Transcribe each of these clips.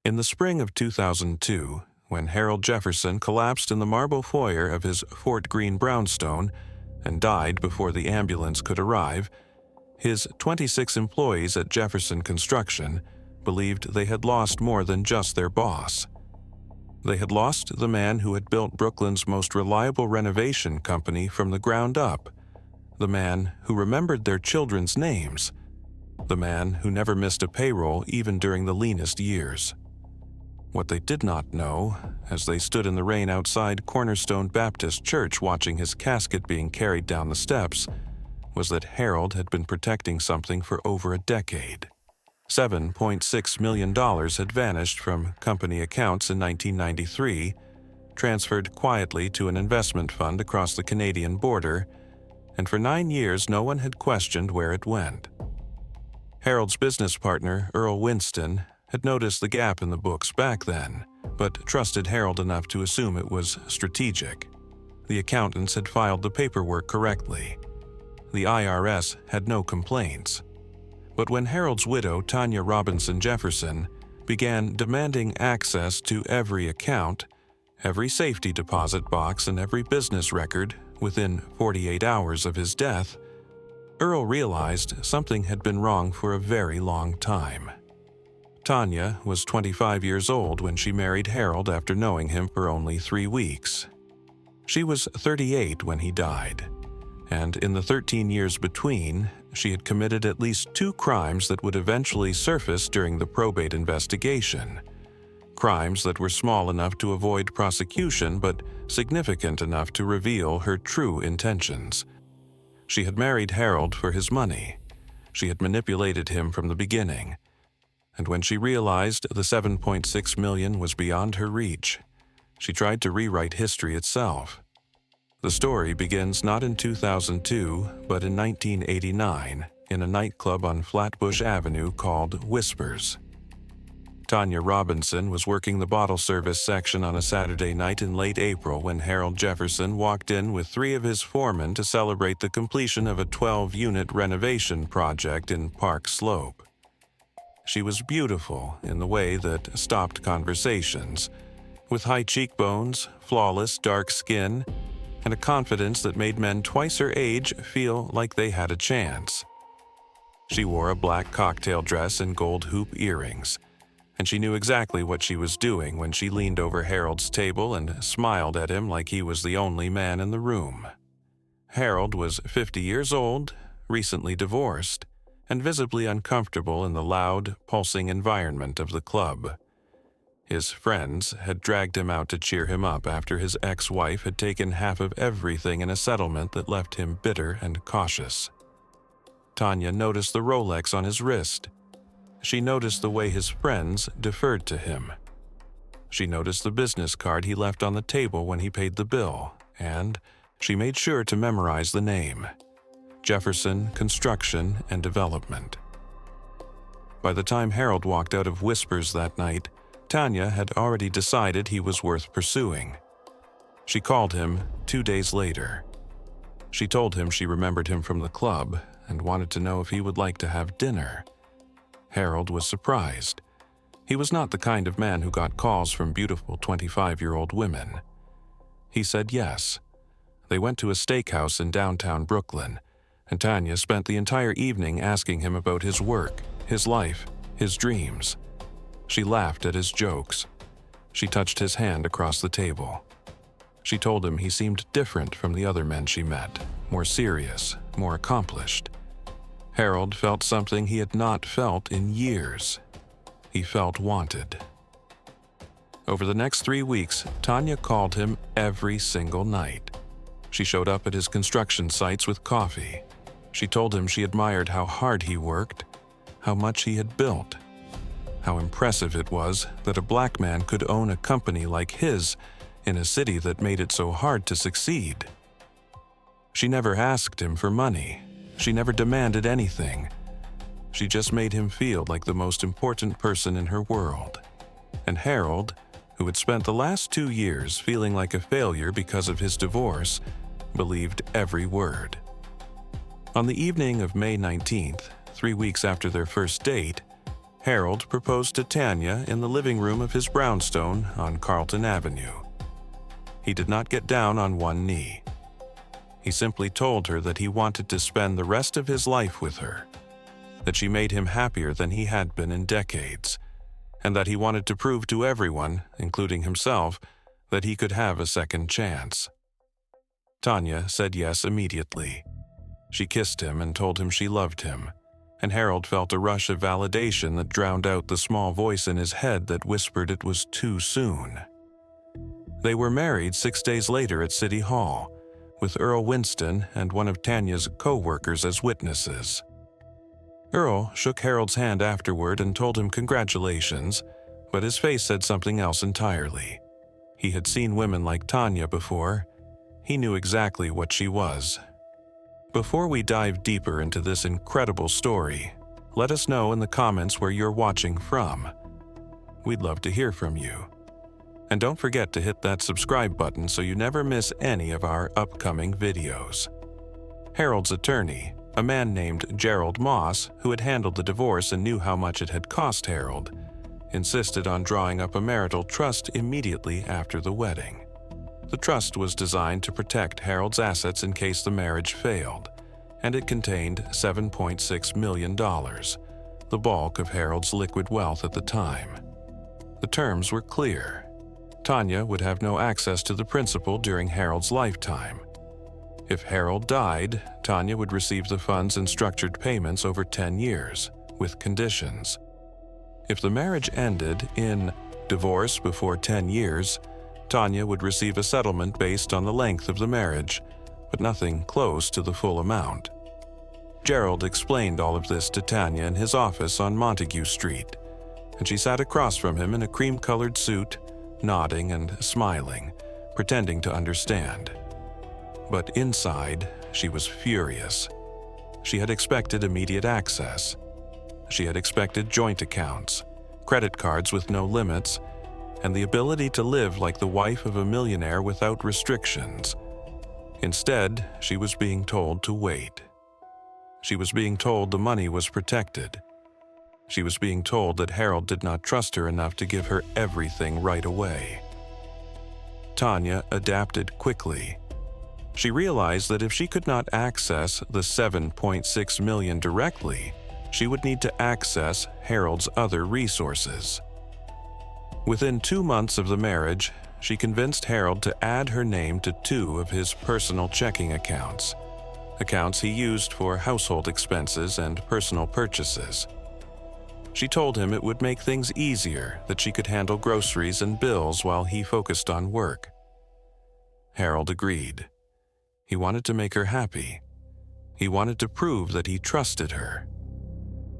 In the spring of 2002, when Harold Jefferson collapsed in the marble foyer of his Fort Greene brownstone and died before the ambulance could arrive, his 26 employees at Jefferson Construction believed they had lost more than just their boss. They had lost the man who had built Brooklyn's most reliable renovation company from the ground up, the man who remembered their children's names, the man who never missed a payroll even during the leanest years. What they did not know, as they stood in the rain outside Cornerstone Baptist Church watching his casket being carried down the steps, was that Harold had been protecting something for over a decade. $7.6 million had vanished from company accounts in 1993, transferred quietly to an investment fund across the Canadian border, and for 9 years no one had questioned where it went. Harold's business partner, Earl Winston, had noticed the gap in the books back then, but trusted Harold enough to assume it was strategic. The accountants had filed the paperwork correctly. The IRS had no complaints. But when Harold's widow, Tanya Robinson Jefferson, began demanding access to every account, every safety deposit box, and every business record within 48 hours of his death, Earl realized something had been wrong for a very long time. Tanya was 25 years old when she married Harold after knowing him for only 3 weeks. She was 38 when he died, and in the 13 years between, she had committed at least 2 crimes that would eventually surface during the probate investigation. Crimes that were small enough to avoid prosecution but significant enough to reveal her true intentions. She had married Harold for his money. She had manipulated him from the beginning. And when she realized the $7.6 million was beyond her reach, she tried to rewrite history itself. The story begins not in 2002, but in 1989, in a nightclub on Flatbush Avenue called Whispers. Tanya Robinson was working the bottle service section on a Saturday night in late April when Harold Jefferson walked in with 3 of his foremen to celebrate the completion of a 12-unit renovation project in Park Slope. She was beautiful in the way that stopped conversations, with high cheekbones, flawless dark skin, and a confidence that made men twice her age feel like they had a chance. She wore a black cocktail dress and gold hoop earrings, and she knew exactly what she was doing when she leaned over Harold's table and smiled at him like he was the only man in the room. Harold was 50 years old, recently divorced, and visibly uncomfortable in the loud, pulsing environment of the club. His friends had dragged him out to cheer him up after his ex-wife had taken half of everything in a settlement that left him bitter and cautious. Tanya noticed the Rolex on his wrist. She noticed the way his friends deferred to him. She noticed the business card he left on the table when he paid the bill, and she made sure to memorize the name: Jefferson Construction and Development. By the time Harold walked out of Whispers that night, Tanya had already decided he was worth pursuing. She called him 2 days later. She told him she remembered him from the club and wanted to know if he would like to have dinner. Harold was surprised. He was not the kind of man who got calls from beautiful 25-year-old women. He said yes. They went to a steakhouse in downtown Brooklyn, and Tanya spent the entire evening asking him about his work, his life, his dreams. She laughed at his jokes. She touched his hand across the table. She told him he seemed different from the other men she met, more serious, more accomplished. Harold felt something he had not felt in years. He felt wanted. Over the next 3 weeks, Tanya called him every single night. She showed up at his construction sites with coffee. She told him she admired how hard he worked, how much he had built, how impressive it was that a black man could own a company like his in a city that made it so hard to succeed. She never asked him for money. She never demanded anything. She just made him feel like the most important person in her world. And Harold, who had spent the last 2 years feeling like a failure because of his divorce, believed every word. On the evening of May 19th, 3 weeks after their first date, Harold proposed to Tanya in the living room of his brownstone on Carlton Avenue. He did not get down on one knee. He simply told her that he wanted to spend the rest of his life with her, that she made him happier than he had been in decades, and that he wanted to prove to everyone, including himself, that he could have a second chance. Tanya said yes immediately. She kissed him and told him she loved him, and Harold felt a rush of validation that drowned out the small voice in his head that whispered it was too soon. They were married 6 days later at City Hall, with Earl Winston and one of Tanya's co-workers as witnesses. Earl shook Harold's hand afterward and told him congratulations, but his face said something else entirely. He had seen women like Tanya before. He knew exactly what she was. Before we dive deeper into this incredible story, let us know in the comments where you're watching from. We'd love to hear from you. And don't forget to hit that subscribe button so you never miss any of our upcoming videos. Harold's attorney, a man named Gerald Moss, who had handled the divorce and knew how much it had cost Harold, insisted on drawing up a marital trust immediately after the wedding. The trust was designed to protect Harold's assets in case the marriage failed, and it contained $7.6 million, the bulk of Harold's liquid wealth at the time. The terms were clear. Tanya would have no access to the principal during Harold's lifetime. If Harold died, Tanya would receive the funds in structured payments over 10 years, with conditions. If the marriage ended in divorce before 10 years, Tanya would receive a settlement based on the length of the marriage, but nothing close to the full amount. Gerald explained all of this to Tanya in his office on Montague Street, and she sat across from him in a cream-colored suit, nodding and smiling, pretending to understand. But inside, she was furious. She had expected immediate access. She had expected joint accounts, credit cards with no limits, and the ability to live like the wife of a millionaire without restrictions. Instead, she was being told to wait. She was being told the money was protected. She was being told that Harold did not trust her enough to give her everything right away. Tanya adapted quickly. She realized that if she could not access the $7.6 million directly, she would need to access Harold's other resources. Within 2 months of the marriage, she convinced Harold to add her name to 2 of his personal checking accounts he used for household expenses and personal purchases. She told him it would make things easier, that she could handle groceries and bills while he focused on work. Harold agreed. He wanted to make her happy. He wanted to prove that he trusted her.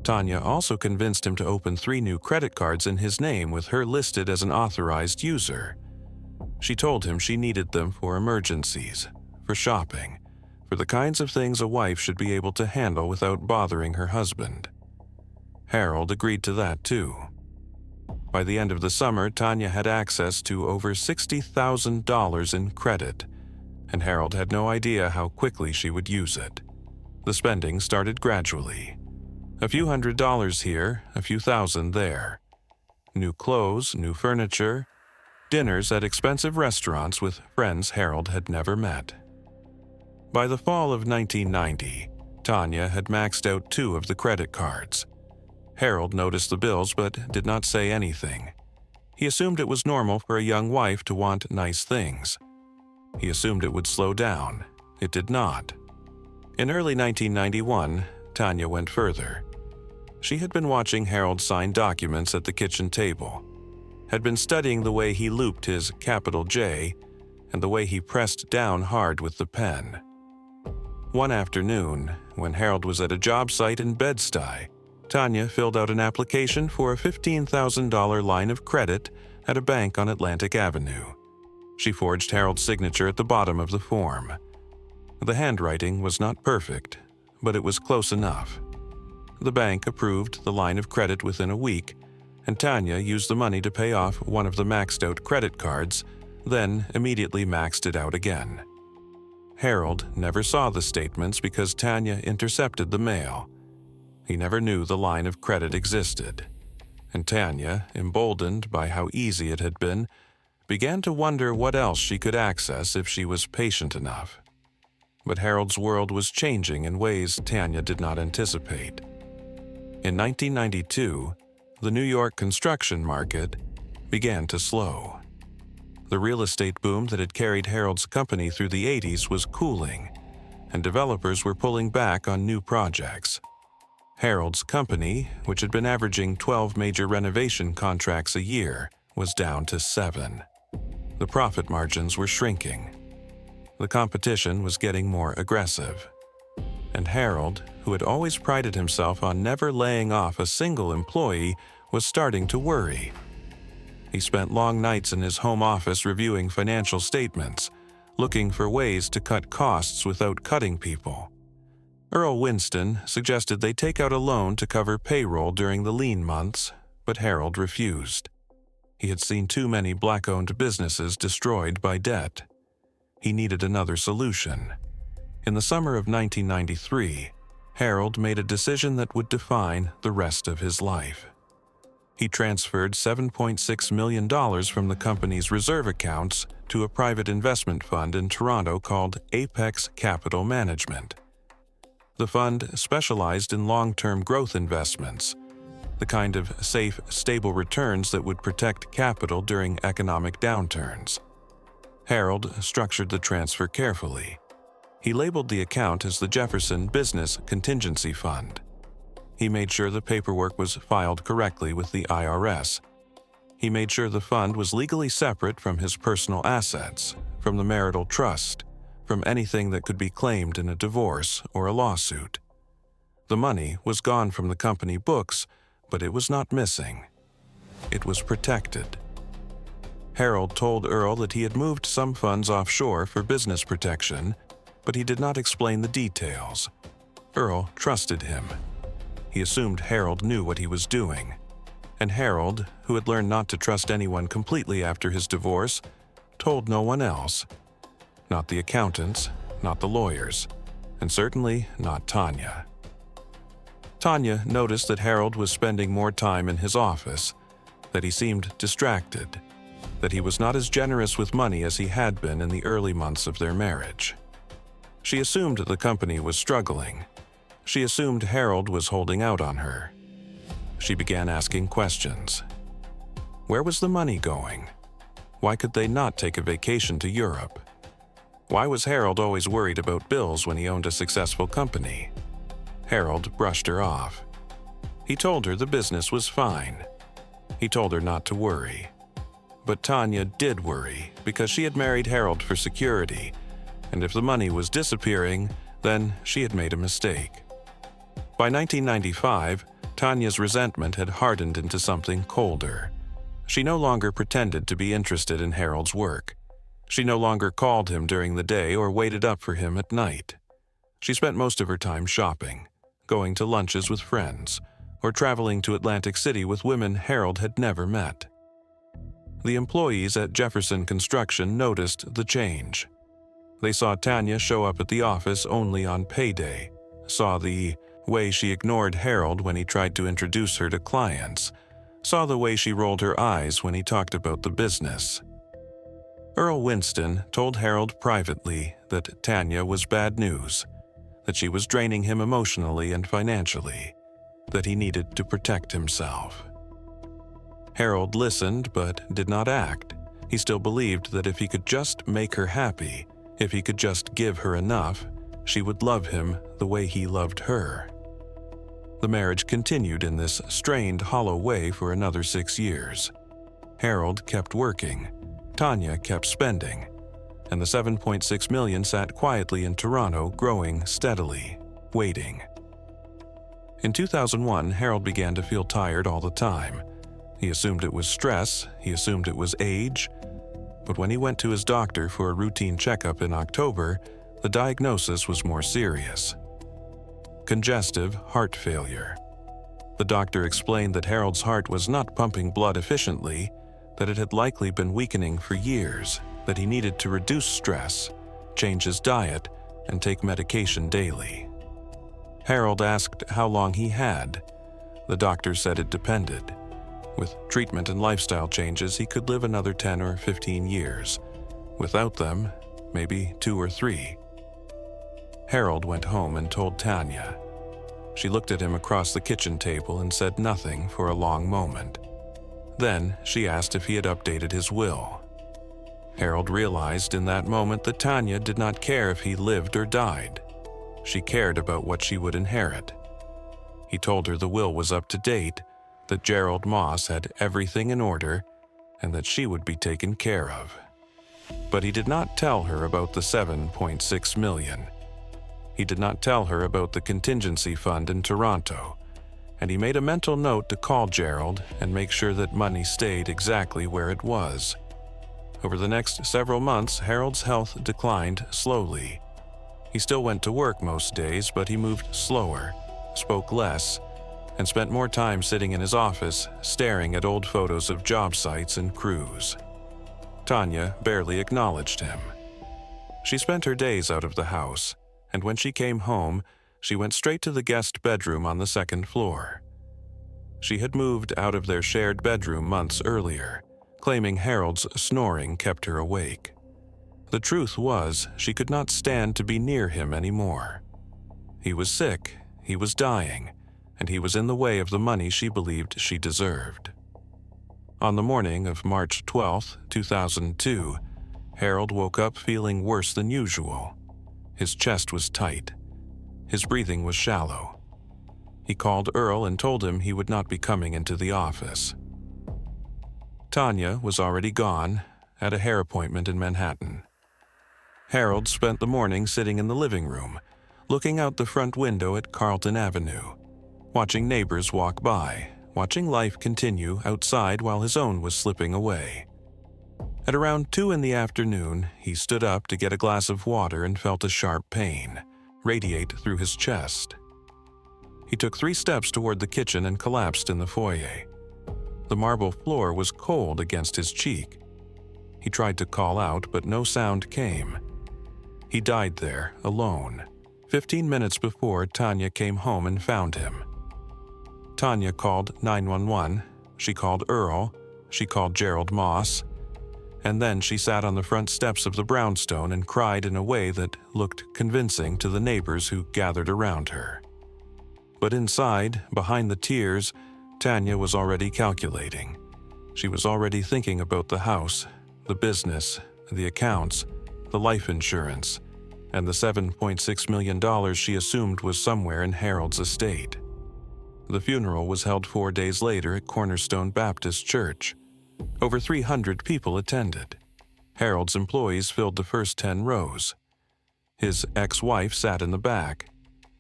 Tanya also convinced him to open 3 new credit cards in his name with her listed as an authorized user. She told him she needed them for emergencies, for shopping, for the kinds of things a wife should be able to handle without bothering her husband. Harold agreed to that too. By the end of the summer, Tanya had access to over $60,000 in credit, and Harold had no idea how quickly she would use it. The spending started gradually. A few $100s here, a few thousand there. New clothes, new furniture, dinners at expensive restaurants with friends Harold had never met. By the fall of 1990, Tanya had maxed out 2 of the credit cards. Harold noticed the bills but did not say anything. He assumed it was normal for a young wife to want nice things. He assumed it would slow down. It did not. In early 1991, Tanya went further. She had been watching Harold sign documents at the kitchen table, had been studying the way he looped his capital J and the way he pressed down hard with the pen. One afternoon, when Harold was at a job site in Bed-Stuy, Tanya filled out an application for a $15,000 line of credit at a bank on Atlantic Avenue. She forged Harold's signature at the bottom of the form. The handwriting was not perfect, but it was close enough. The bank approved the line of credit within a week, and Tanya used the money to pay off one of the maxed-out credit cards, then immediately maxed it out again. Harold never saw the statements because Tanya intercepted the mail. He never knew the line of credit existed. and Tanya, emboldened by how easy it had been, began to wonder what else she could access if she was patient enough. But Harold's world was changing in ways Tanya did not anticipate. In 1992, the New York construction market began to slow. The real estate boom that had carried Harold's company through the 80s was cooling, and developers were pulling back on new projects. Harold's company, which had been averaging 12 major renovation contracts a year, was down to 7. The profit margins were shrinking. The competition was getting more aggressive. And Harold, who had always prided himself on never laying off a single employee, was starting to worry. He spent long nights in his home office reviewing financial statements, looking for ways to cut costs without cutting people. Earl Winston suggested they take out a loan to cover payroll during the lean months, but Harold refused. He had seen too many black-owned businesses destroyed by debt. He needed another solution. In the summer of 1993, Harold made a decision that would define the rest of his life. He transferred $7.6 million from the company's reserve accounts to a private investment fund in Toronto called Apex Capital Management. The fund specialized in long-term growth investments, the kind of safe, stable returns that would protect capital during economic downturns. Harold structured the transfer carefully. He labeled the account as the Jefferson Business Contingency Fund. He made sure the paperwork was filed correctly with the IRS. He made sure the fund was legally separate from his personal assets, from the marital trust, from anything that could be claimed in a divorce or a lawsuit. The money was gone from the company books, but it was not missing. It was protected. Harold told Earl that he had moved some funds offshore for business protection, but he did not explain the details. Earl trusted him. He assumed Harold knew what he was doing. And Harold, who had learned not to trust anyone completely after his divorce, told no one else. Not the accountants, not the lawyers, and certainly not Tanya. Tanya noticed that Harold was spending more time in his office, that he seemed distracted, that he was not as generous with money as he had been in the early months of their marriage. She assumed the company was struggling. She assumed Harold was holding out on her. She began asking questions. Where was the money going? Why could they not take a vacation to Europe? Why was Harold always worried about bills when he owned a successful company? Harold brushed her off. He told her the business was fine. He told her not to worry. But Tanya did worry because she had married Harold for security, and if the money was disappearing, then she had made a mistake. By 1995, Tanya's resentment had hardened into something colder. She no longer pretended to be interested in Harold's work. She no longer called him during the day or waited up for him at night. She spent most of her time shopping, going to lunches with friends, or traveling to Atlantic City with women Harold had never met. The employees at Jefferson Construction noticed the change. They saw Tanya show up at the office only on payday, saw the way she ignored Harold when he tried to introduce her to clients, saw the way she rolled her eyes when he talked about the business. Earl Winston told Harold privately that Tanya was bad news, that she was draining him emotionally and financially, that he needed to protect himself. Harold listened but did not act. He still believed that if he could just make her happy, if he could just give her enough, she would love him the way he loved her. The marriage continued in this strained, hollow way for another 6 years. Harold kept working, Tanya kept spending, and the $7.6 million sat quietly in Toronto, growing steadily, waiting. In 2001, Harold began to feel tired all the time. He assumed it was stress, he assumed it was age, but when he went to his doctor for a routine checkup in October, the diagnosis was more serious. Congestive heart failure. The doctor explained that Harold's heart was not pumping blood efficiently, that it had likely been weakening for years, that he needed to reduce stress, change his diet, and take medication daily. Harold asked how long he had. The doctor said it depended. With treatment and lifestyle changes, he could live another 10 or 15 years. Without them, maybe 2 or 3. Harold went home and told Tanya. She looked at him across the kitchen table and said nothing for a long moment. Then she asked if he had updated his will. Harold realized in that moment that Tanya did not care if he lived or died. She cared about what she would inherit. He told her the will was up to date, that Gerald Moss had everything in order, and that she would be taken care of. But he did not tell her about the $7.6 million. He did not tell her about the contingency fund in Toronto, and he made a mental note to call Gerald and make sure that money stayed exactly where it was. Over the next several months, Harold's health declined slowly. He still went to work most days, but he moved slower, spoke less, and spent more time sitting in his office, staring at old photos of job sites and crews. Tanya barely acknowledged him. She spent her days out of the house, and when she came home, she went straight to the guest bedroom on the second floor. She had moved out of their shared bedroom months earlier, claiming Harold's snoring kept her awake. The truth was, she could not stand to be near him anymore. He was sick, he was dying, and he was in the way of the money she believed she deserved. On the morning of March 12, 2002, Harold woke up feeling worse than usual. His chest was tight. His breathing was shallow. He called Earl and told him he would not be coming into the office. Tanya was already gone, at a hair appointment in Manhattan. Harold spent the morning sitting in the living room, looking out the front window at Carlton Avenue, watching neighbors walk by, watching life continue outside while his own was slipping away. At around 2 in the afternoon, he stood up to get a glass of water and felt a sharp pain radiate through his chest. He took 3 steps toward the kitchen and collapsed in the foyer. The marble floor was cold against his cheek. He tried to call out, but no sound came. He died there, alone, 15 minutes before Tanya came home and found him. Tanya called 911, she called Earl, she called Gerald Moss, and then she sat on the front steps of the brownstone and cried in a way that looked convincing to the neighbors who gathered around her. But inside, behind the tears, Tanya was already calculating. She was already thinking about the house, the business, the accounts, the life insurance, and the $7.6 million she assumed was somewhere in Harold's estate. The funeral was held 4 days later at Cornerstone Baptist Church. Over 300 people attended. Harold's employees filled the first 10 rows. His ex-wife sat in the back.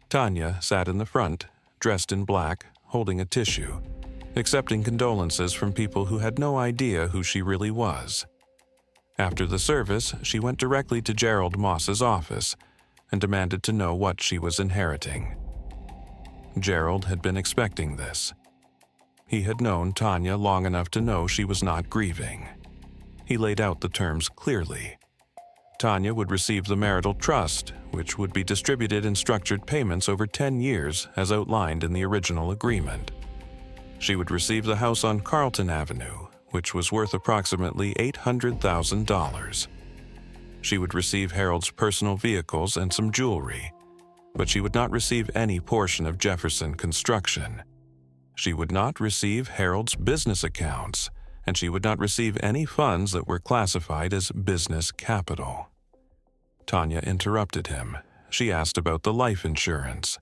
Tanya sat in the front, dressed in black, holding a tissue, accepting condolences from people who had no idea who she really was. After the service, she went directly to Gerald Moss's office and demanded to know what she was inheriting. Gerald had been expecting this. He had known Tanya long enough to know she was not grieving. He laid out the terms clearly. Tanya would receive the marital trust, which would be distributed in structured payments over 10 years as outlined in the original agreement. She would receive the house on Carlton Avenue, which was worth approximately $800,000. She would receive Harold's personal vehicles and some jewelry, but she would not receive any portion of Jefferson Construction. She would not receive Harold's business accounts, and she would not receive any funds that were classified as business capital. Tanya interrupted him. She asked about the life insurance.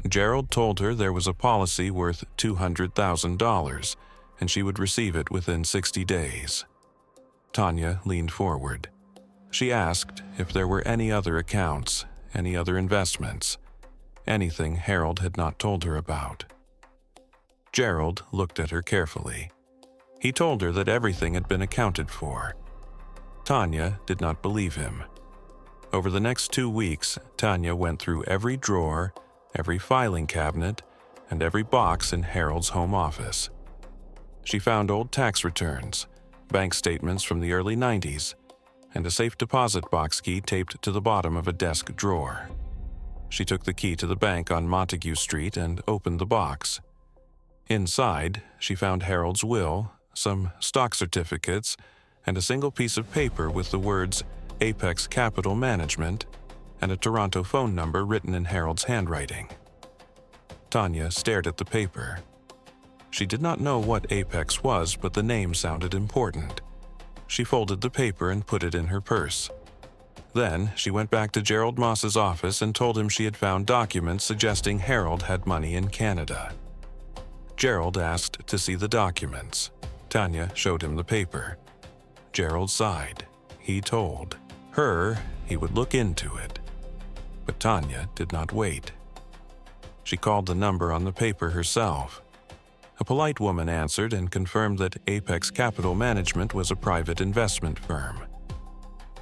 Gerald told her there was a policy worth $200,000, and she would receive it within 60 days. Tanya leaned forward. She asked if there were any other accounts, any other investments, anything Harold had not told her about. Gerald looked at her carefully. He told her that everything had been accounted for. Tanya did not believe him. Over the next 2 weeks, Tanya went through every drawer, every filing cabinet, and every box in Harold's home office. She found old tax returns, bank statements from the early 90s, and a safe deposit box key taped to the bottom of a desk drawer. She took the key to the bank on Montague Street and opened the box. Inside, she found Harold's will, some stock certificates, and a single piece of paper with the words Apex Capital Management and a Toronto phone number written in Harold's handwriting. Tanya stared at the paper. She did not know what Apex was, but the name sounded important. She folded the paper and put it in her purse. Then, she went back to Gerald Moss's office and told him she had found documents suggesting Harold had money in Canada. Gerald asked to see the documents. Tanya showed him the paper. Gerald sighed. He told her he would look into it. But Tanya did not wait. She called the number on the paper herself. A polite woman answered and confirmed that Apex Capital Management was a private investment firm.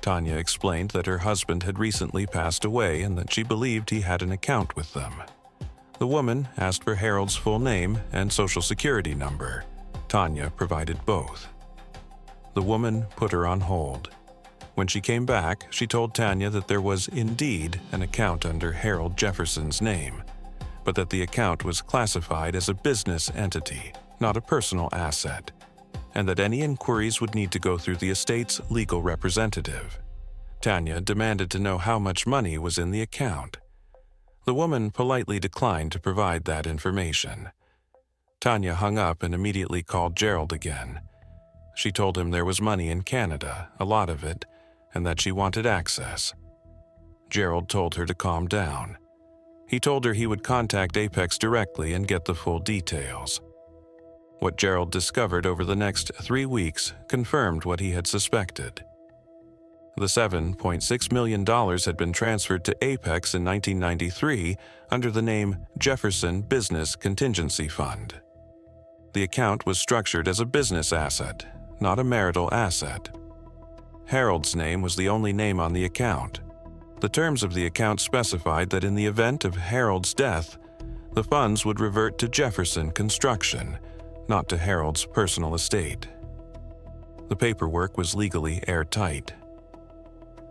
Tanya explained that her husband had recently passed away and that she believed he had an account with them. The woman asked for Harold's full name and social security number. Tanya provided both. The woman put her on hold. When she came back, she told Tanya that there was indeed an account under Harold Jefferson's name, but that the account was classified as a business entity, not a personal asset, and that any inquiries would need to go through the estate's legal representative. Tanya demanded to know how much money was in the account. The woman politely declined to provide that information. Tanya hung up and immediately called Gerald again. She told him there was money in Canada, a lot of it, and that she wanted access. Gerald told her to calm down. He told her he would contact Apex directly and get the full details. What Gerald discovered over the next 3 weeks confirmed what he had suspected. The $7.6 million had been transferred to Apex in 1993 under the name Jefferson Business Contingency Fund. The account was structured as a business asset, not a marital asset. Harold's name was the only name on the account. The terms of the account specified that in the event of Harold's death, the funds would revert to Jefferson Construction, not to Harold's personal estate. The paperwork was legally airtight.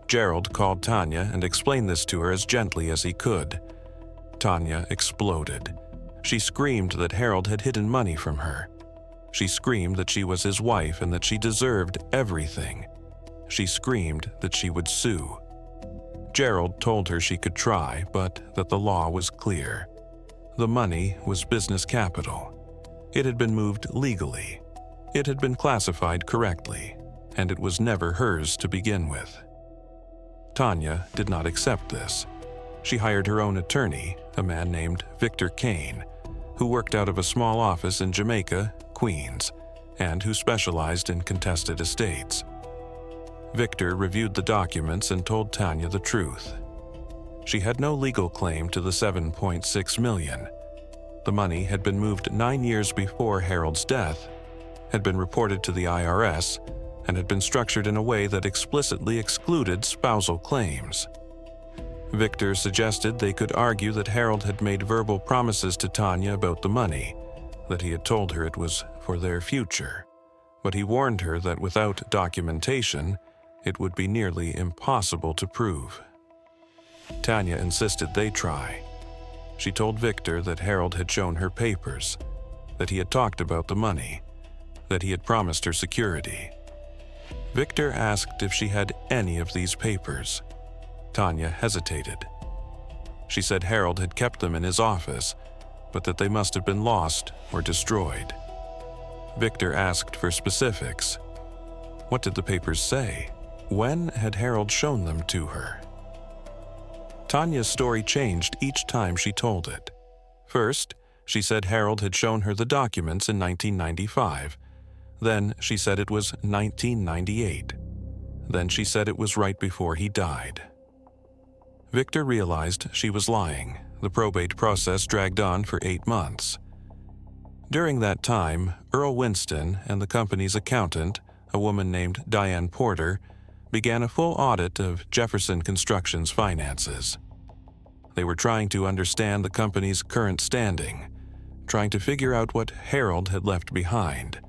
Gerald called Tanya and explained this to her as gently as he could. Tanya exploded. She screamed that Harold had hidden money from her. She screamed that she was his wife and that she deserved everything. She screamed that she would sue. Gerald told her she could try, but that the law was clear. The money was business capital. It had been moved legally. It had been classified correctly, and it was never hers to begin with. Tanya did not accept this. She hired her own attorney, a man named Victor Kane, who worked out of a small office in Jamaica, Queens, and who specialized in contested estates. Victor reviewed the documents and told Tanya the truth. She had no legal claim to the $7.6 million. The money had been moved 9 years before Harold's death, had been reported to the IRS, and had been structured in a way that explicitly excluded spousal claims. Victor suggested they could argue that Harold had made verbal promises to Tanya about the money, that he had told her it was for their future, but he warned her that without documentation, it would be nearly impossible to prove. Tanya insisted they try. She told Victor that Harold had shown her papers, that he had talked about the money, that he had promised her security. Victor asked if she had any of these papers. Tanya hesitated. She said Harold had kept them in his office, but that they must have been lost or destroyed. Victor asked for specifics. What did the papers say? When had Harold shown them to her? Tanya's story changed each time she told it. First, she said Harold had shown her the documents in 1995. Then she said it was 1998. Then she said it was right before he died. Victor realized she was lying. The probate process dragged on for 8 months. During that time, Earl Winston and the company's accountant, a woman named Diane Porter, began a full audit of Jefferson Construction's finances. They were trying to understand the company's current standing, trying to figure out what Harold had left behind,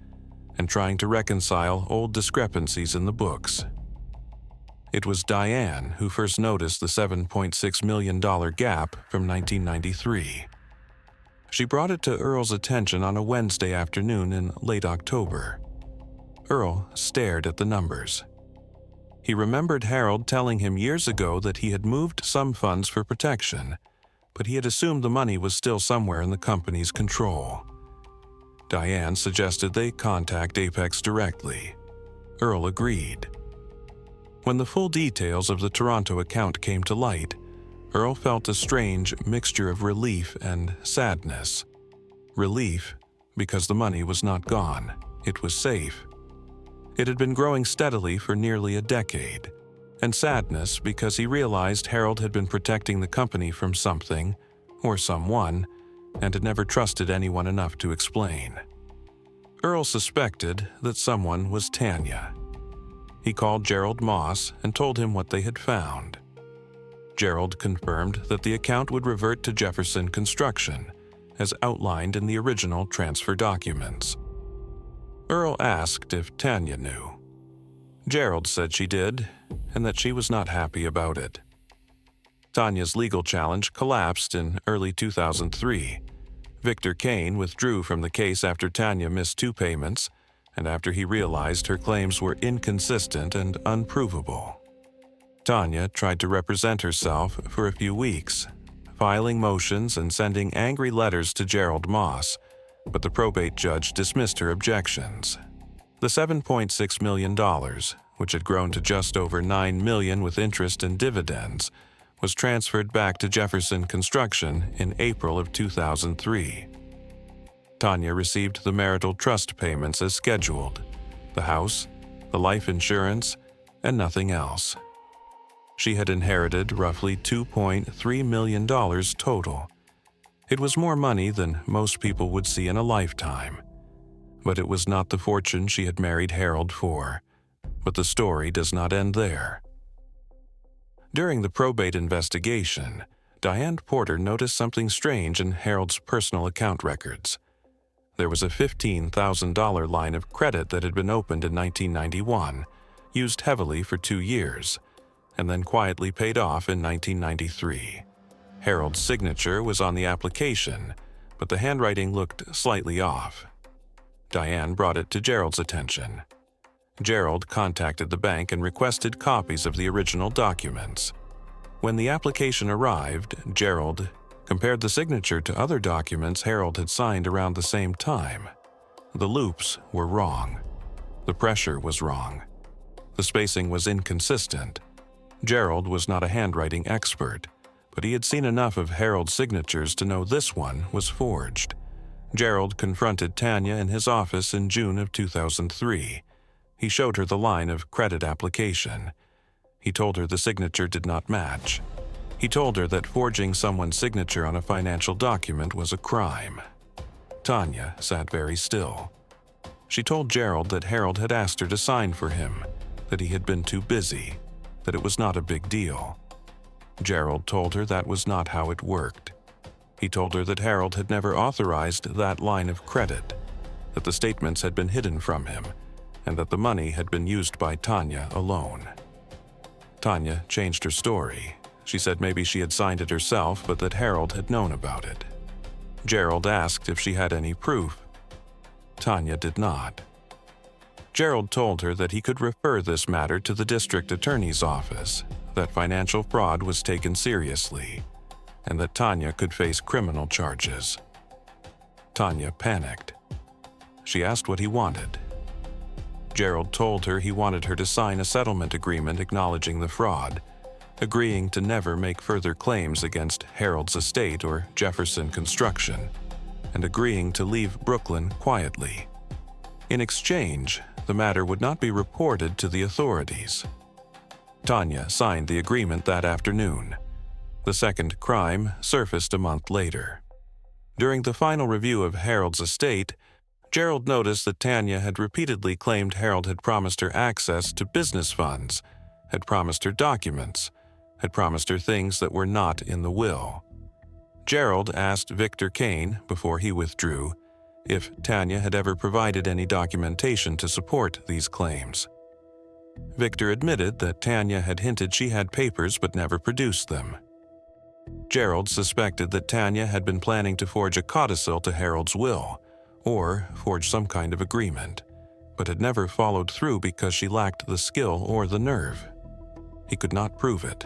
and trying to reconcile old discrepancies in the books. It was Diane who first noticed the $7.6 million gap from 1993. She brought it to Earl's attention on a Wednesday afternoon in late October. Earl stared at the numbers. He remembered Harold telling him years ago that he had moved some funds for protection, but he had assumed the money was still somewhere in the company's control. Diane suggested they contact Apex directly. Earl agreed. When the full details of the Toronto account came to light, Earl felt a strange mixture of relief and sadness. Relief because the money was not gone. It was safe. It had been growing steadily for nearly a decade. And sadness because he realized Harold had been protecting the company from something, or someone, and had never trusted anyone enough to explain. Earl suspected that someone was Tanya. He called Gerald Moss and told him what they had found. Gerald confirmed that the account would revert to Jefferson Construction, as outlined in the original transfer documents. Earl asked if Tanya knew. Gerald said she did, and that she was not happy about it. Tanya's legal challenge collapsed in early 2003. Victor Kane withdrew from the case after Tanya missed 2 payments, and after he realized her claims were inconsistent and unprovable. Tanya tried to represent herself for a few weeks, filing motions and sending angry letters to Gerald Moss, but the probate judge dismissed her objections. The $7.6 million, which had grown to just over $9 million with interest and dividends, was transferred back to Jefferson Construction in April of 2003. Tanya received the marital trust payments as scheduled, the house, the life insurance, and nothing else. She had inherited roughly $2.3 million total. It was more money than most people would see in a lifetime. But it was not the fortune she had married Harold for. But the story does not end there. During the probate investigation, Diane Porter noticed something strange in Harold's personal account records. There was a $15,000 line of credit that had been opened in 1991, used heavily for 2 years, and then quietly paid off in 1993. Harold's signature was on the application, but the handwriting looked slightly off. Diane brought it to Gerald's attention. Gerald contacted the bank and requested copies of the original documents. When the application arrived, Gerald compared the signature to other documents Harold had signed around the same time. The loops were wrong. The pressure was wrong. The spacing was inconsistent. Gerald was not a handwriting expert, but he had seen enough of Harold's signatures to know this one was forged. Gerald confronted Tanya in his office in June of 2003. He showed her the line of credit application. He told her the signature did not match. He told her that forging someone's signature on a financial document was a crime. Tanya sat very still. She told Gerald that Harold had asked her to sign for him, that he had been too busy, that it was not a big deal. Gerald told her that was not how it worked. He told her that Harold had never authorized that line of credit, that the statements had been hidden from him, and that the money had been used by Tanya alone. Tanya changed her story. She said maybe she had signed it herself, but that Harold had known about it. Gerald asked if she had any proof. Tanya did not. Gerald told her that he could refer this matter to the district attorney's office, that financial fraud was taken seriously, and that Tanya could face criminal charges. Tanya panicked. She asked what he wanted. Gerald told her he wanted her to sign a settlement agreement acknowledging the fraud, agreeing to never make further claims against Harold's estate or Jefferson Construction, and agreeing to leave Brooklyn quietly. In exchange, the matter would not be reported to the authorities. Tanya signed the agreement that afternoon. The second crime surfaced a month later. During the final review of Harold's estate, Gerald noticed that Tanya had repeatedly claimed Harold had promised her access to business funds, had promised her documents, had promised her things that were not in the will. Gerald asked Victor Kane, before he withdrew, if Tanya had ever provided any documentation to support these claims. Victor admitted that Tanya had hinted she had papers but never produced them. Gerald suspected that Tanya had been planning to forge a codicil to Harold's will, or forge some kind of agreement, but had never followed through because she lacked the skill or the nerve. He could not prove it.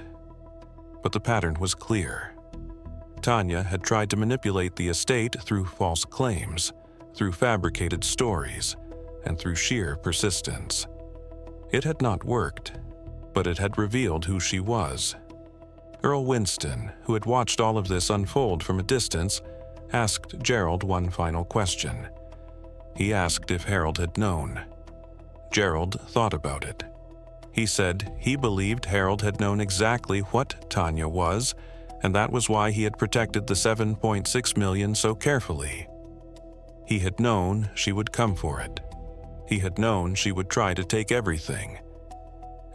But the pattern was clear. Tanya had tried to manipulate the estate through false claims, through fabricated stories, and through sheer persistence. It had not worked, but it had revealed who she was. Earl Winston, who had watched all of this unfold from a distance, asked Gerald one final question. He asked if Harold had known. Gerald thought about it. He said he believed Harold had known exactly what Tanya was, and that was why he had protected the $7.6 million so carefully. He had known she would come for it. He had known she would try to take everything.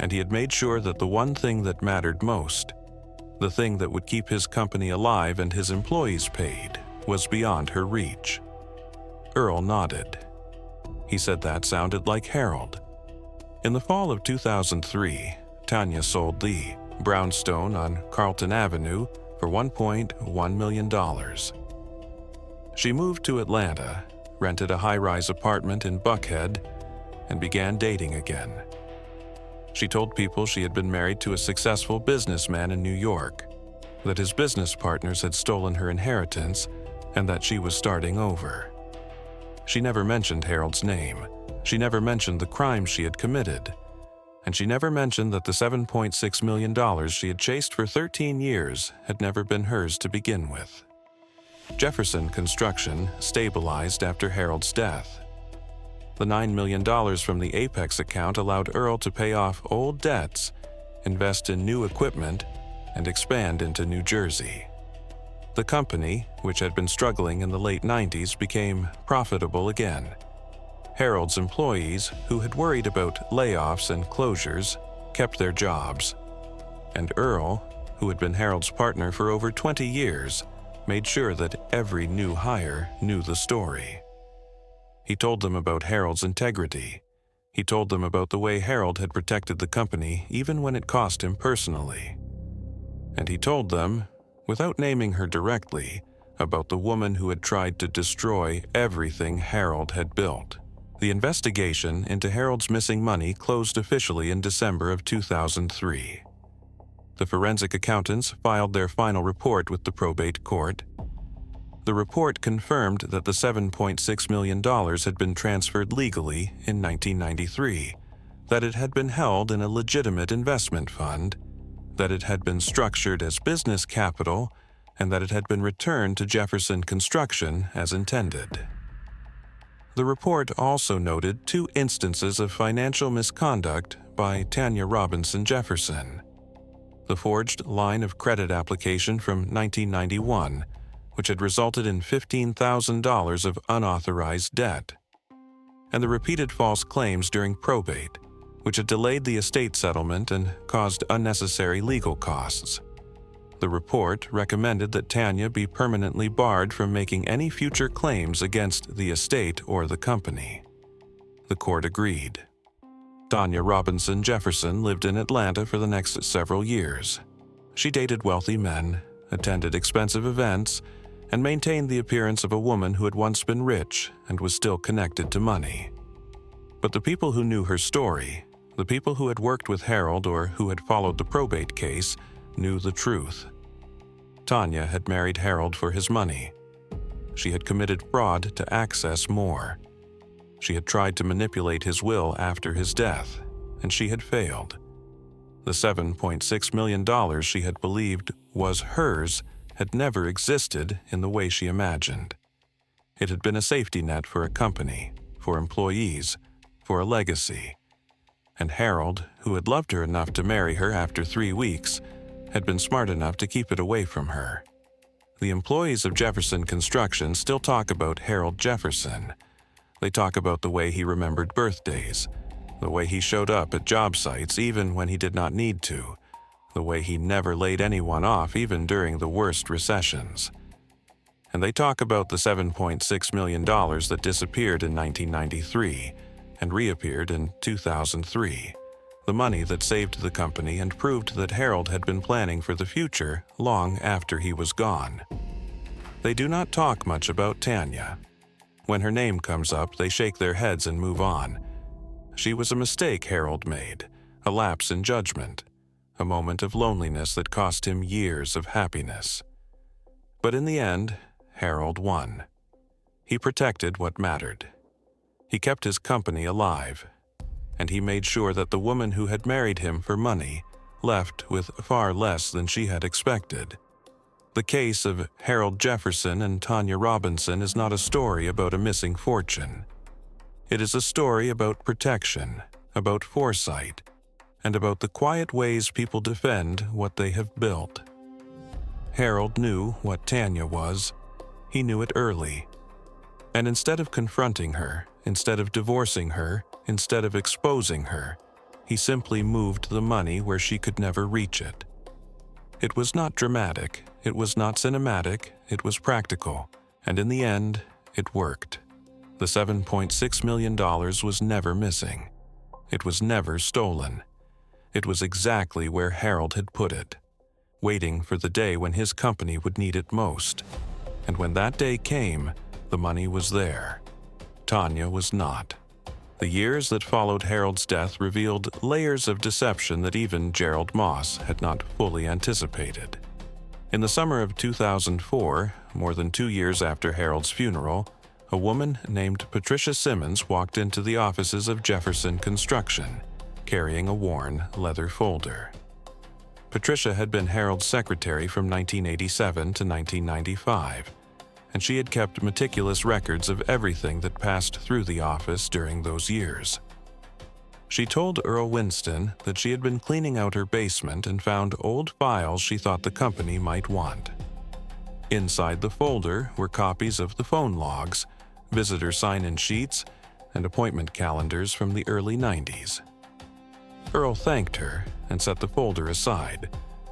And he had made sure that the one thing that mattered most, the thing that would keep his company alive and his employees paid, was beyond her reach. Earl nodded. He said that sounded like Harold. In the fall of 2003, Tanya sold the brownstone on Carlton Avenue for $1.1 million. She moved to Atlanta, rented a high-rise apartment in Buckhead, and began dating again. She told people she had been married to a successful businessman in New York, that his business partners had stolen her inheritance, and that she was starting over. She never mentioned Harold's name. She never mentioned the crime she had committed. And she never mentioned that the $7.6 million she had chased for 13 years had never been hers to begin with. Jefferson Construction stabilized after Harold's death. The $9 million from the Apex account allowed Earl to pay off old debts, invest in new equipment, and expand into New Jersey. The company, which had been struggling in the late 90s, became profitable again. Harold's employees, who had worried about layoffs and closures, kept their jobs. And Earl, who had been Harold's partner for over 20 years, made sure that every new hire knew the story. He told them about Harold's integrity. He told them about the way Harold had protected the company even when it cost him personally. And he told them, without naming her directly, about the woman who had tried to destroy everything Harold had built. The investigation into Harold's missing money closed officially in December of 2003. The forensic accountants filed their final report with the probate court. The report confirmed that the $7.6 million had been transferred legally in 1993, that it had been held in a legitimate investment fund, that it had been structured as business capital, and that it had been returned to Jefferson Construction as intended. The report also noted 2 instances of financial misconduct by Tanya Robinson Jefferson. The forged line of credit application from 1991, which had resulted in $15,000 of unauthorized debt, and the repeated false claims during probate, which had delayed the estate settlement and caused unnecessary legal costs. The report recommended that Tanya be permanently barred from making any future claims against the estate or the company. The court agreed. Tanya Robinson Jefferson lived in Atlanta for the next several years. She dated wealthy men, attended expensive events, and maintained the appearance of a woman who had once been rich and was still connected to money. But the people who knew her story, the people who had worked with Harold or who had followed the probate case, knew the truth. Tanya had married Harold for his money. She had committed fraud to access more. She had tried to manipulate his will after his death, and she had failed. The $7.6 million she had believed was hers had never existed in the way she imagined. It had been a safety net for a company, for employees, for a legacy. And Harold, who had loved her enough to marry her after 3 weeks, had been smart enough to keep it away from her. The employees of Jefferson Construction still talk about Harold Jefferson. They talk about the way he remembered birthdays, the way he showed up at job sites even when he did not need to, the way he never laid anyone off even during the worst recessions. And they talk about the $7.6 million that disappeared in 1993 and reappeared in 2003, the money that saved the company and proved that Harold had been planning for the future long after he was gone. They do not talk much about Tanya. When her name comes up, they shake their heads and move on. She was a mistake Harold made, a lapse in judgment, a moment of loneliness that cost him years of happiness. But in the end, Harold won. He protected what mattered. He kept his company alive, and he made sure that the woman who had married him for money left with far less than she had expected. The case of Harold Jefferson and Tanya Robinson is not a story about a missing fortune. It is a story about protection, about foresight, and about the quiet ways people defend what they have built. Harold knew what Tanya was. He knew it early. And instead of confronting her, instead of divorcing her, instead of exposing her, he simply moved the money where she could never reach it. It was not dramatic, it was not cinematic, it was practical, and in the end, it worked. The $7.6 million was never missing. It was never stolen. It was exactly where Harold had put it, waiting for the day when his company would need it most. And when that day came, the money was there. Tanya was not. The years that followed Harold's death revealed layers of deception that even Gerald Moss had not fully anticipated. In the summer of 2004, more than 2 years after Harold's funeral, a woman named Patricia Simmons walked into the offices of Jefferson Construction, carrying a worn leather folder. Patricia had been Harold's secretary from 1987 to 1995, and she had kept meticulous records of everything that passed through the office during those years. She told Earl Winston that she had been cleaning out her basement and found old files she thought the company might want. Inside the folder were copies of the phone logs, visitor sign-in sheets, and appointment calendars from the early 90s. Earl thanked her and set the folder aside,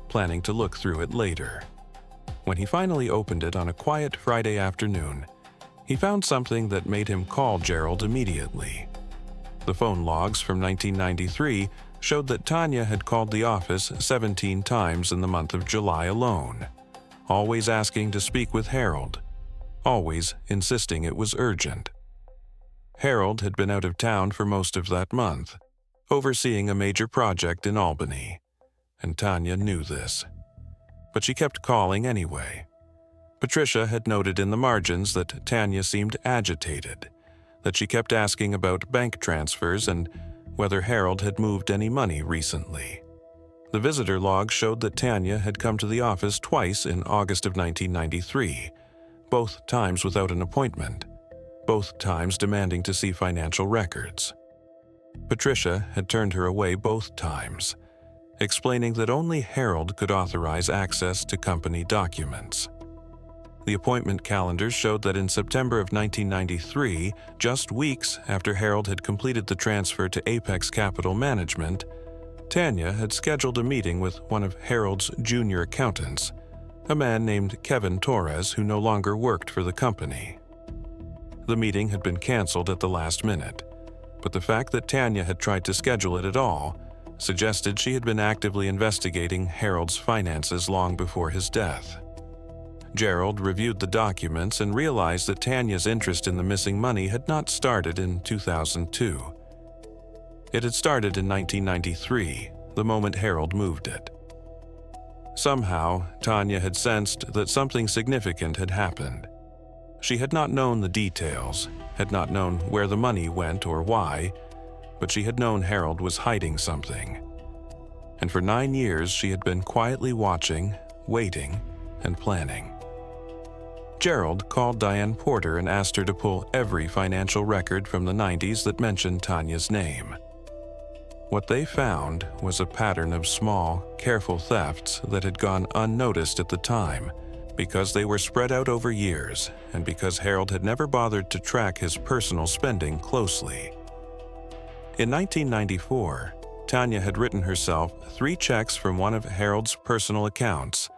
planning to look through it later. When he finally opened it on a quiet Friday afternoon, he found something that made him call Gerald immediately. The phone logs from 1993 showed that Tanya had called the office 17 times in the month of July alone, always asking to speak with Harold, always insisting it was urgent. Harold had been out of town for most of that month, overseeing a major project in Albany, and Tanya knew this. But she kept calling anyway. Patricia had noted in the margins that Tanya seemed agitated, that she kept asking about bank transfers and whether Harold had moved any money recently. The visitor log showed that Tanya had come to the office twice in August of 1993, both times without an appointment, both times demanding to see financial records. Patricia had turned her away both times, explaining that only Harold could authorize access to company documents. The appointment calendars showed that in September of 1993, just weeks after Harold had completed the transfer to Apex Capital Management, Tanya had scheduled a meeting with one of Harold's junior accountants, a man named Kevin Torres who no longer worked for the company. The meeting had been canceled at the last minute, but the fact that Tanya had tried to schedule it at all suggested she had been actively investigating Harold's finances long before his death. Gerald reviewed the documents and realized that Tanya's interest in the missing money had not started in 2002. It had started in 1993, the moment Harold moved it. Somehow, Tanya had sensed that something significant had happened. She had not known the details, had not known where the money went or why, but she had known Harold was hiding something. And for 9 years, she had been quietly watching, waiting, and planning. Gerald called Diane Porter and asked her to pull every financial record from the 90s that mentioned Tanya's name. What they found was a pattern of small, careful thefts that had gone unnoticed at the time because they were spread out over years and because Harold had never bothered to track his personal spending closely. In 1994, Tanya had written herself 3 checks from one of Harold's personal accounts,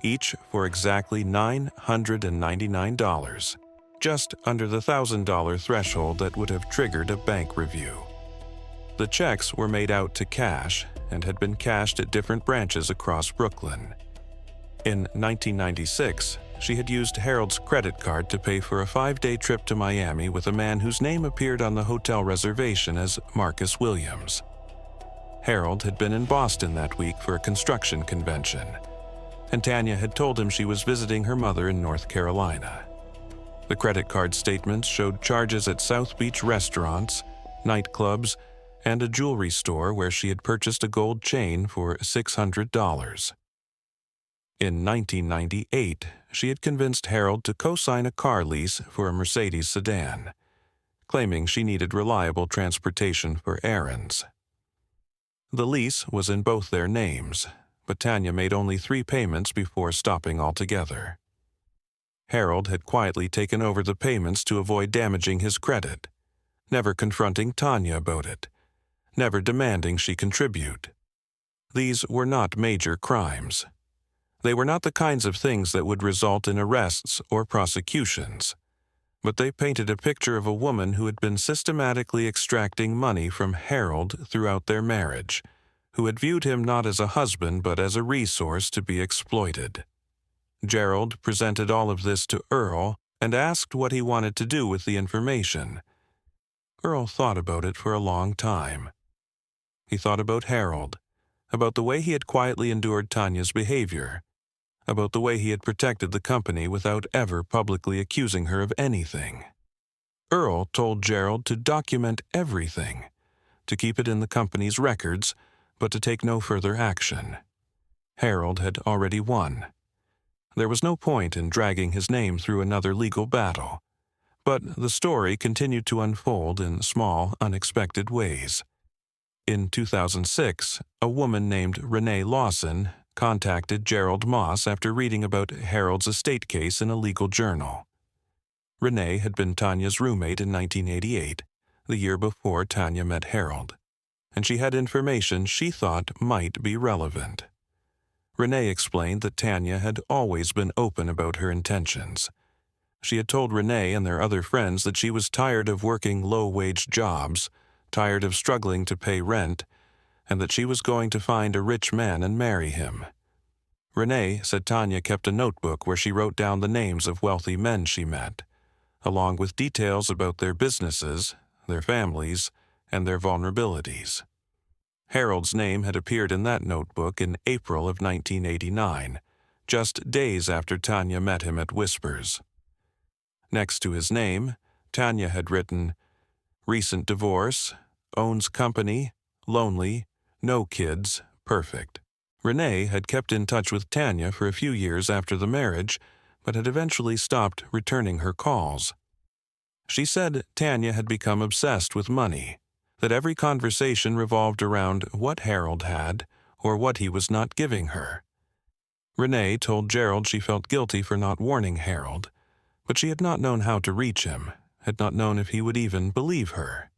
each for exactly $999, just under the $1,000 threshold that would have triggered a bank review. The checks were made out to cash and had been cashed at different branches across Brooklyn. In 1996, she had used Harold's credit card to pay for a 5-day trip to Miami with a man whose name appeared on the hotel reservation as Marcus Williams. Harold had been in Boston that week for a construction convention, and Tanya had told him she was visiting her mother in North Carolina. The credit card statements showed charges at South Beach restaurants, nightclubs, and a jewelry store where she had purchased a gold chain for $600. In 1998, she had convinced Harold to co-sign a car lease for a Mercedes sedan, claiming she needed reliable transportation for errands. The lease was in both their names, but Tanya made only 3 payments before stopping altogether. Harold had quietly taken over the payments to avoid damaging his credit, never confronting Tanya about it, never demanding she contribute. These were not major crimes. They were not the kinds of things that would result in arrests or prosecutions, but they painted a picture of a woman who had been systematically extracting money from Harold throughout their marriage, who had viewed him not as a husband but as a resource to be exploited. Gerald presented all of this to Earl and asked what he wanted to do with the information. Earl thought about it for a long time. He thought about Harold, about the way he had quietly endured Tanya's behavior, about the way he had protected the company without ever publicly accusing her of anything. Earl told Gerald to document everything, to keep it in the company's records, but to take no further action. Harold had already won. There was no point in dragging his name through another legal battle, but the story continued to unfold in small, unexpected ways. In 2006, a woman named Renee Lawson contacted Gerald Moss after reading about Harold's estate case in a legal journal. Renee had been Tanya's roommate in 1988, the year before Tanya met Harold, and she had information she thought might be relevant. Renee explained that Tanya had always been open about her intentions. She had told Renee and their other friends that she was tired of working low-wage jobs, tired of struggling to pay rent, and that she was going to find a rich man and marry him. Renee said Tanya kept a notebook where she wrote down the names of wealthy men she met, along with details about their businesses, their families, and their vulnerabilities. Harold's name had appeared in that notebook in April of 1989, just days after Tanya met him at Whispers. Next to his name, Tanya had written, "Recent divorce, owns company, lonely, no kids, perfect." Renee had kept in touch with Tanya for a few years after the marriage, but had eventually stopped returning her calls. She said Tanya had become obsessed with money, that every conversation revolved around what Harold had or what he was not giving her. Renee told Gerald she felt guilty for not warning Harold, but she had not known how to reach him, had not known if he would even believe her.